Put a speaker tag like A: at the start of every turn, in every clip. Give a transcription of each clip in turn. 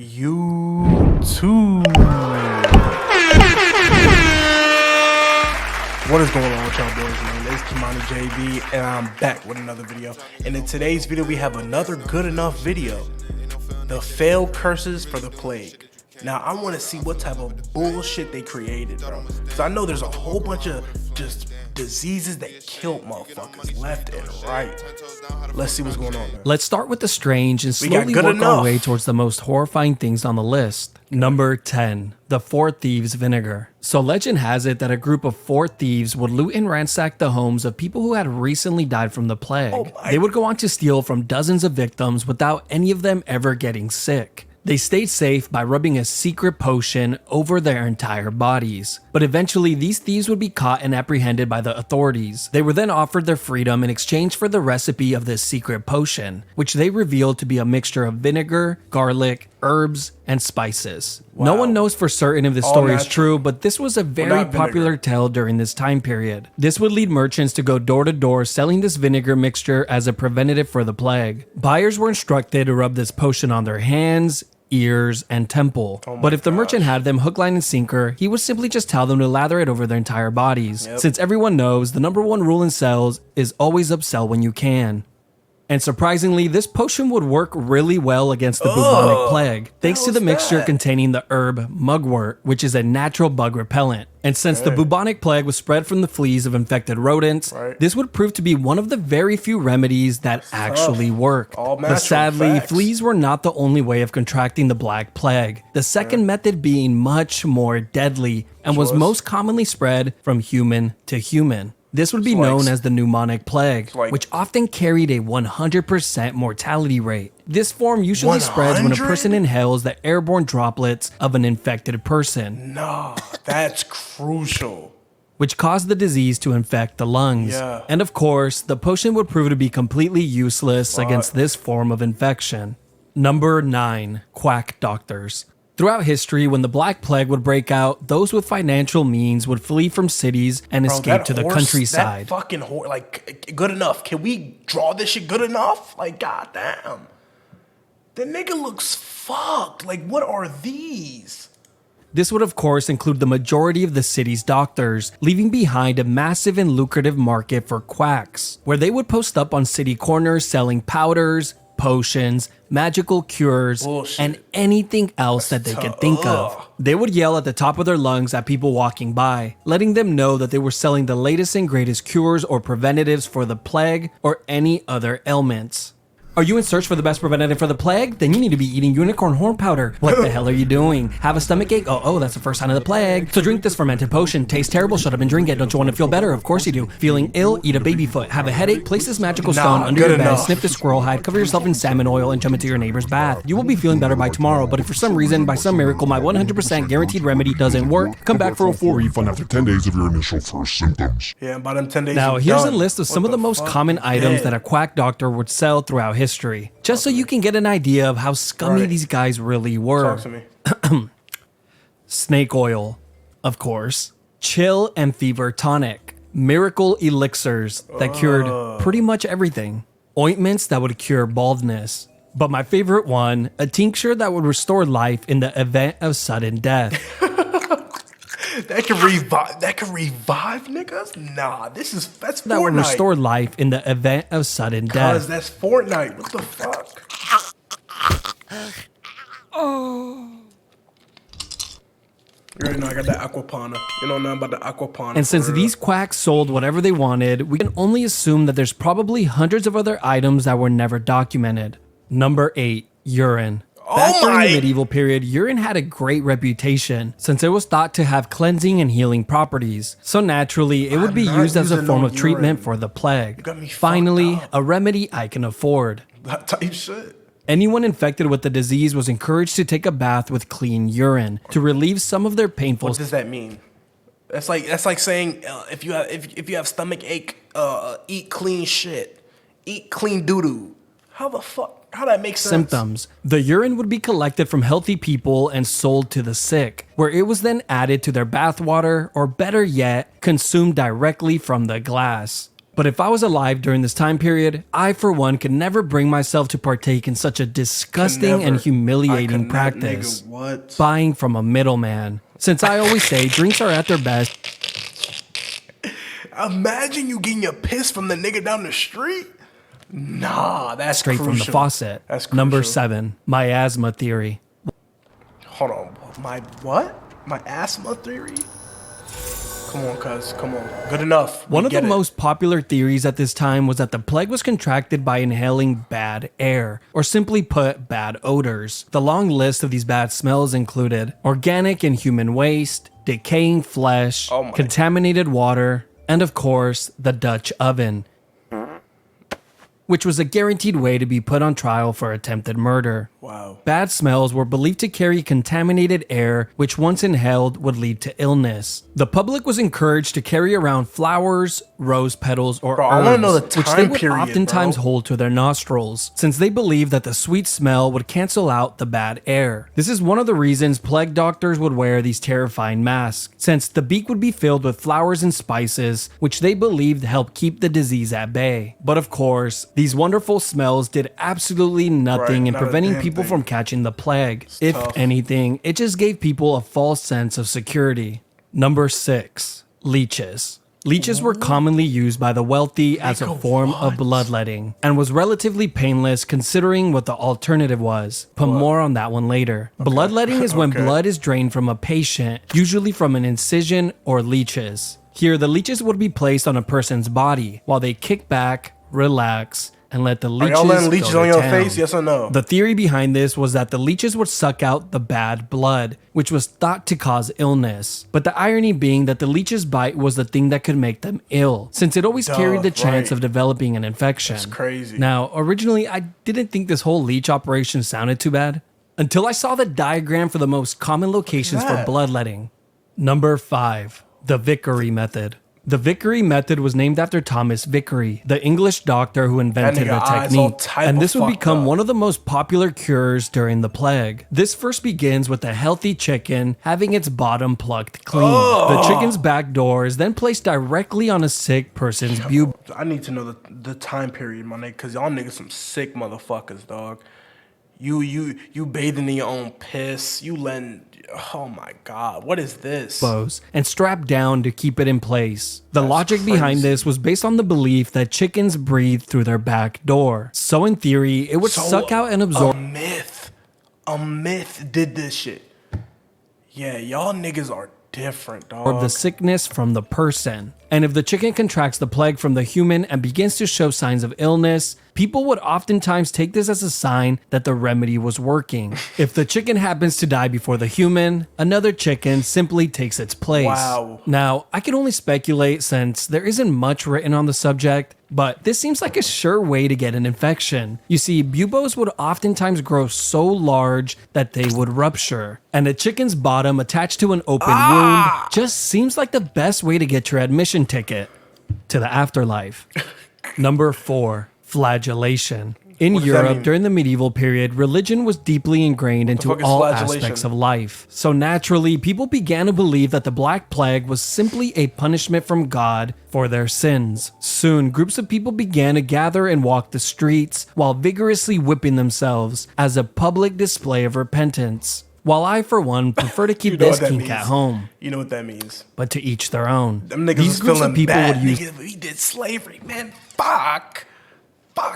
A: YouTube. What is going on with y'all boys, man? It's Kymanijb, and I'm back with another video. And in today's video, we have another good enough video. The failed curses for the plague. Now, I want to see what type of bullshit they created, bro. Because I know there's a whole bunch of just diseases that killed motherfuckers left and right. Let's see what's going on there.
B: Let's start with the strange and slowly work our way towards the most horrifying things on the list. Number 10. The 4 Thieves vinegar. So legend has it that a group of 4 thieves would loot and ransack the homes of people who had recently died from the plague. They would go on to steal from dozens of victims without any of them ever getting sick. They stayed safe by rubbing a secret potion over their entire bodies. But eventually, these thieves would be caught and apprehended by the authorities. They were then offered their freedom in exchange for the recipe of this secret potion, which they revealed to be a mixture of vinegar, garlic, herbs, and spices. Wow. No one knows for certain if this story is true, but this was a very popular tale during this time period. This would lead merchants to go door to door selling this vinegar mixture as a preventative for the plague. Buyers were instructed to rub this potion on their hands, ears, and temple. But if the merchant had them hook, line, and sinker, he would simply just tell them to lather it over their entire bodies. Since everyone knows the #1 rule in sales is always upsell when you can. And surprisingly, this potion would work really well against the bubonic plague, thanks to the mixture containing the herb mugwort, which is a natural bug repellent. And since the bubonic plague was spread from the fleas of infected rodents, this would prove to be one of the very few remedies that actually work. But sadly, fleas were not the only way of contracting the Black Plague, the second method being much more deadly and was most commonly spread from human to human. This would be known as the pneumonic plague, which often carried a 100% mortality rate. This form usually spreads when a person inhales the airborne droplets of an infected person.
A: No, that's crucial.
B: Which caused the disease to infect the lungs. And of course, the potion would prove to be completely useless against this form of infection. Number 9. Quack doctors. Throughout history, when the Black Plague would break out, those with financial means would flee from cities and escape to the countryside.
A: That fucking horse, like, good enough. Can we draw this shit good enough? Like, goddamn. The nigga looks fucked. Like, what are these?
B: This would of course include the majority of the city's doctors, leaving behind a massive and lucrative market for quacks, where they would post up on city corners selling powders, potions, magical cures, and anything else that they could think of. They would yell at the top of their lungs at people walking by, letting them know that they were selling the latest and greatest cures or preventatives for the plague or any other ailments. Are you in search for the best preventative for the plague? Then you need to be eating unicorn horn powder. What the hell are you doing? Have a stomach ache? Oh, that's the first sign of the plague. So drink this fermented potion. Tastes terrible, shut up and drink it. Don't you want to feel better? Of course you do. Feeling ill? Eat a baby foot. Have a headache? Place this magical stone under your bed, sniff the squirrel hide, cover yourself in salmon oil, and jump into your neighbor's bath. You will be feeling better by tomorrow, but if for some reason, by some miracle, my 100% guaranteed remedy doesn't work, come back for a full refund after 10 days of your initial first symptoms.
A: Yeah, by them 10 days.
B: Now, here's a list of some of the most common items that a quack doctor would sell throughout history. Just so you can get an idea of how scummy these guys really were.
A: Talk to me.
B: Snake oil, of course. Chill and fever tonic. Miracle elixirs that cured pretty much everything. Ointments that would cure baldness. But my favorite one, a tincture that would restore life in the event of sudden death.
A: That can revive niggas? Nah, that's Fortnite.
B: That would restore life in the event of sudden death.
A: Cause that's Fortnite. What the fuck? You already know I got that aquapana. You know nothing about the aquapana.
B: And since these quacks sold whatever they wanted, we can only assume that there's probably hundreds of other items that were never documented. Number 8. Urine. Back during the medieval period, urine had a great reputation since it was thought to have cleansing and healing properties. So naturally, it would be used as a form of treatment for the plague. Finally, a remedy I can afford.
A: That type shit.
B: Anyone infected with the disease was encouraged to take a bath with clean urine to relieve some of their painful.
A: What does that mean? That's like saying if you have stomach ache, eat clean shit, eat clean doo doo. How the fuck? How that makes sense?
B: Symptoms. The urine would be collected from healthy people and sold to the sick, where it was then added to their bathwater, or better yet, consumed directly from the glass. But if I was alive during this time period, I for one could never bring myself to partake in such a disgusting and humiliating practice.
A: Nigga, what?
B: Buying from a middleman. Since I always say drinks are at their best.
A: Imagine you getting your piss from the nigga down the street. Nah, that's
B: straight
A: crucial.
B: From the faucet.
A: That's crucial.
B: Number 7, miasma theory.
A: Hold on, my what? My asthma theory? Come on, cuz, come on. Good enough.
B: One of the most popular theories at this time was that the plague was contracted by inhaling bad air, or simply put, bad odors. The long list of these bad smells included organic and human waste, decaying flesh, contaminated water, and of course, the Dutch oven, which was a guaranteed way to be put on trial for attempted murder.
A: Wow.
B: Bad smells were believed to carry contaminated air, which once inhaled would lead to illness. The public was encouraged to carry around flowers, rose petals, or herbs, which they would oftentimes hold to their nostrils, since they believed that the sweet smell would cancel out the bad air. This is one of the reasons plague doctors would wear these terrifying masks, since the beak would be filled with flowers and spices, which they believed helped keep the disease at bay. But of course, these wonderful smells did absolutely nothing in preventing people from catching the plague. If anything, it just gave people a false sense of security. Number 6, leeches. Leeches were commonly used by the wealthy as a form of bloodletting, and was relatively painless considering what the alternative was. But more on that one later. Bloodletting is when blood is drained from a patient, usually from an incision or leeches. Here, the leeches would be placed on a person's body while they kick back, relax, and let the leeches
A: Are y'all letting leeches
B: go
A: on
B: to
A: your
B: town.
A: face? Yes or no?
B: The theory behind this was that the leeches would suck out the bad blood, which was thought to cause illness. But the irony being that the leech's bite was the thing that could make them ill, since it always carried the chance of developing an infection.
A: That's crazy.
B: Now, originally, I didn't think this whole leech operation sounded too bad, until I saw the diagram for the most common locations for bloodletting. Number 5, the vicary method. The vicary method was named after Thomas Vicary, the English doctor who invented the technique, and this would become one of the most popular cures during the plague. This first begins with a healthy chicken having its bottom plucked clean. The chicken's back door is then placed directly on a sick person's boob.
A: I need to know the time period, my nigga, because y'all niggas some sick motherfuckers, dog. You bathing in your own piss. You letting... Oh my God, what is this?
B: And strapped down to keep it in place. The logic behind this was based on the belief that chickens breathe through their back door. So in theory, it would suck out and absorb... A myth did this shit. Yeah, y'all niggas are different, dog. The sickness from the person. And if the chicken contracts the plague from the human and begins to show signs of illness, people would oftentimes take this as a sign that the remedy was working. If the chicken happens to die before the human, another chicken simply takes its place.
A: Wow.
B: Now, I can only speculate since there isn't much written on the subject, but this seems like a sure way to get an infection. You see, buboes would oftentimes grow so large that they would rupture, and a chicken's bottom attached to an open wound just seems like the best way to get your admission ticket to the afterlife. Number 4, flagellation. In Europe, during the medieval period, religion was deeply ingrained into all aspects of life. So naturally, people began to believe that the Black Plague was simply a punishment from God for their sins. Soon, groups of people began to gather and walk the streets while vigorously whipping themselves as a public display of repentance. While I, for one, prefer to keep this kink at home.
A: You know what that means.
B: But to each their own.
A: Them niggas
B: These groups of people would use...
A: Nigga, we did slavery, man. Fuck,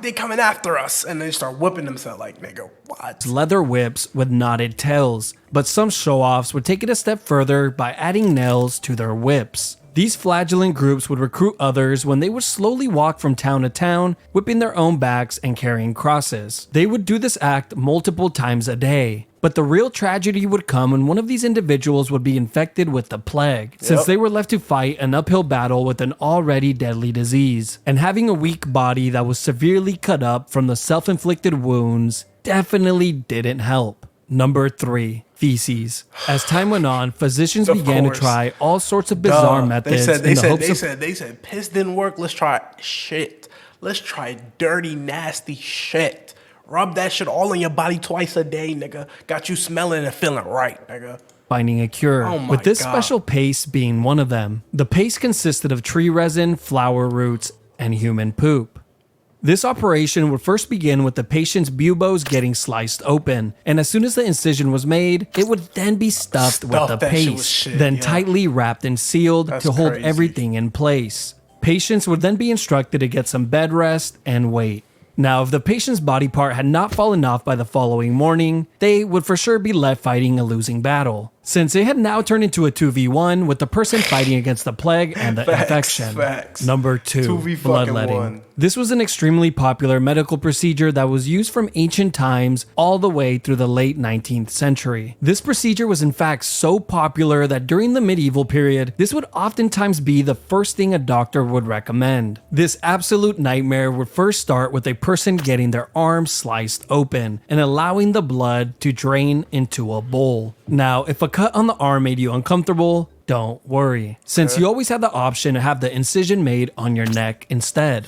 A: they coming after us. And they start whooping themselves like, nigga, what?
B: Leather whips with knotted tails. But some show-offs would take it a step further by adding nails to their whips. These flagellant groups would recruit others when they would slowly walk from town to town, whipping their own backs and carrying crosses. They would do this act multiple times a day. But the real tragedy would come when one of these individuals would be infected with the plague, since they were left to fight an uphill battle with an already deadly disease. And having a weak body that was severely cut up from the self-inflicted wounds definitely didn't help. Number 3, feces. As time went on, physicians began to try all sorts of bizarre methods. They
A: said piss didn't work. Let's try shit. Let's try dirty, nasty shit. Rub that shit all on your body twice a day, nigga. Got you smelling and feeling right, nigga.
B: Finding a cure, with this special paste being one of them. The paste consisted of tree resin, flower roots, and human poop. This operation would first begin with the patient's buboes getting sliced open, and as soon as the incision was made, it would then be stuffed with the paste, then tightly wrapped and sealed to hold everything in place. Patients would then be instructed to get some bed rest and wait. Now, if the patient's body part had not fallen off by the following morning, they would for sure be left fighting a losing battle, since it had now turned into a 2v1 with the person fighting against the plague and the infection. Number 2, bloodletting. This was an extremely popular medical procedure that was used from ancient times all the way through the late 19th century. This procedure was in fact so popular that during the medieval period, this would oftentimes be the first thing a doctor would recommend. This absolute nightmare would first start with a person getting their arm sliced open and allowing the blood to drain into a bowl. Now, if a cut on the arm made you uncomfortable, don't worry, since you always had the option to have the incision made on your neck instead.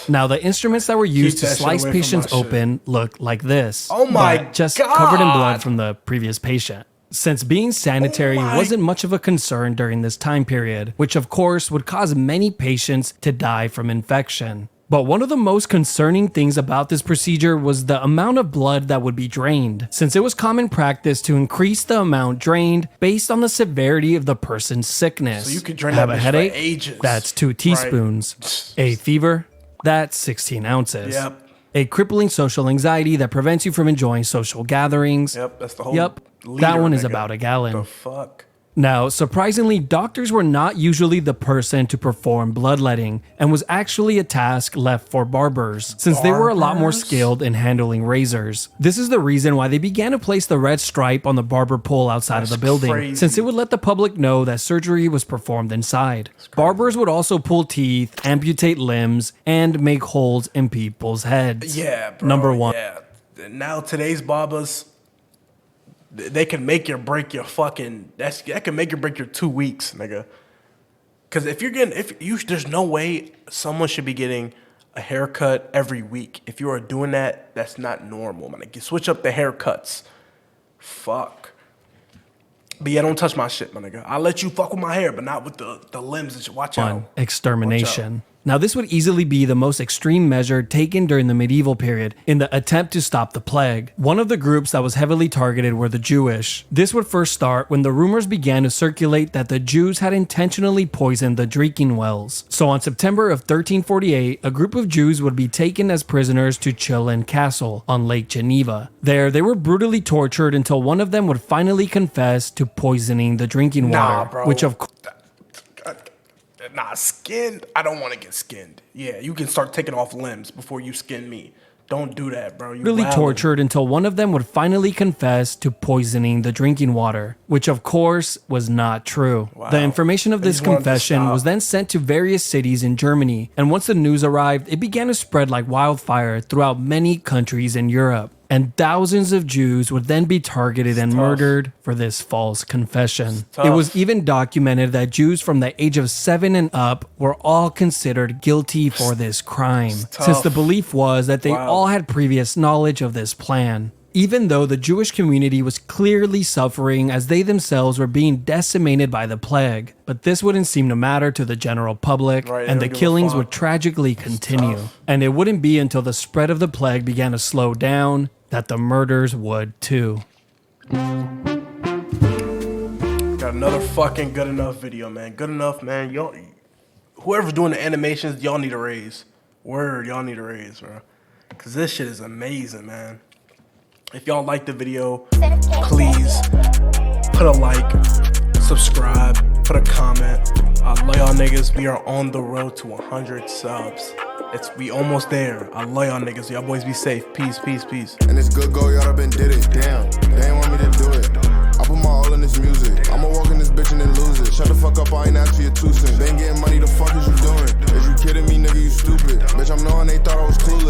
B: Now, the instruments that were used to slice patients open looked like this.
A: Oh my
B: God. Just
A: God.
B: Covered in blood from the previous patient. Since being sanitary wasn't much of a concern during this time period, which of course would cause many patients to die from infection. But one of the most concerning things about this procedure was the amount of blood that would be drained, since it was common practice to increase the amount drained based on the severity of the person's sickness.
A: So you could drain
B: Have
A: that
B: a headache?
A: for ages.
B: That's 2 teaspoons. A fever? That's 16 ounces.
A: Yep.
B: A crippling social anxiety that prevents you from enjoying social gatherings.
A: Yep, that's the whole
B: Yep,
A: liter,
B: that one is
A: nigga.
B: about a gallon.
A: The fuck?
B: Now, surprisingly, doctors were not usually the person to perform bloodletting and was actually a task left for barbers, since they were a lot more skilled in handling razors. This is the reason why they began to place the red stripe on the barber pole outside of the building, since it would let the public know that surgery was performed inside. Barbers would also pull teeth, amputate limbs, and make holes in people's heads.
A: Yeah, bro.
B: Number 1.
A: Yeah. Now today's barbers, they can make or break your fucking. That can make or break your 2 weeks, nigga. Because there's no way someone should be getting a haircut every week. If you are doing that, that's not normal, man. Like, you switch up the haircuts. Fuck. But yeah, don't touch my shit, my nigga. I'll let you fuck with my hair, but not with the limbs and shit. Watch out.
B: Extermination. Now, this would easily be the most extreme measure taken during the medieval period in the attempt to stop the plague. One of the groups that was heavily targeted were the Jewish. This would first start when the rumors began to circulate that the Jews had intentionally poisoned the drinking wells. So on September of 1348, a group of Jews would be taken as prisoners to Chillon Castle on Lake Geneva. There, they were brutally tortured until one of them would finally confess to poisoning the drinking water,
A: bro.
B: which of course...
A: Nah, skinned. I don't want to get skinned. Yeah, you can start taking off limbs before you skin me. Don't do that, bro. You
B: really tortured until one of them would finally confess to poisoning the drinking water, which of course was not true.
A: Wow.
B: The information of this confession was then sent to various cities in Germany, and once the news arrived, it began to spread like wildfire throughout many countries in Europe. And thousands of Jews would then be targeted and murdered for this false confession. It was even documented that Jews from the age of 7 and up were all considered guilty for this crime, since the belief was that they all had previous knowledge of this plan. Even though the Jewish community was clearly suffering as they themselves were being decimated by the plague, but this wouldn't seem to matter to the general public, and the killings would tragically continue. And it wouldn't be until the spread of the plague began to slow down that the murders would too.
A: Got another fucking good enough video, man. Good enough, man. Y'all, whoever's doing the animations, y'all need a raise. Word, y'all need a raise, bro. Because this shit is amazing, man. If y'all like the video, please put a like, subscribe, put a comment. I love y'all niggas. We are on the road to 100 subs. We almost there. I love y'all niggas. Y'all boys be safe. Peace, peace, peace.
C: And it's good go, y'all been did it. Damn, they ain't want me to do it. I put my all in this music. I'ma walk in this bitch and then lose it. Shut the fuck up, I ain't after your 2 cents. They ain't getting money, the fuck is you doing? Is you kidding me, nigga, you stupid? Bitch, I'm knowing they thought I was clueless.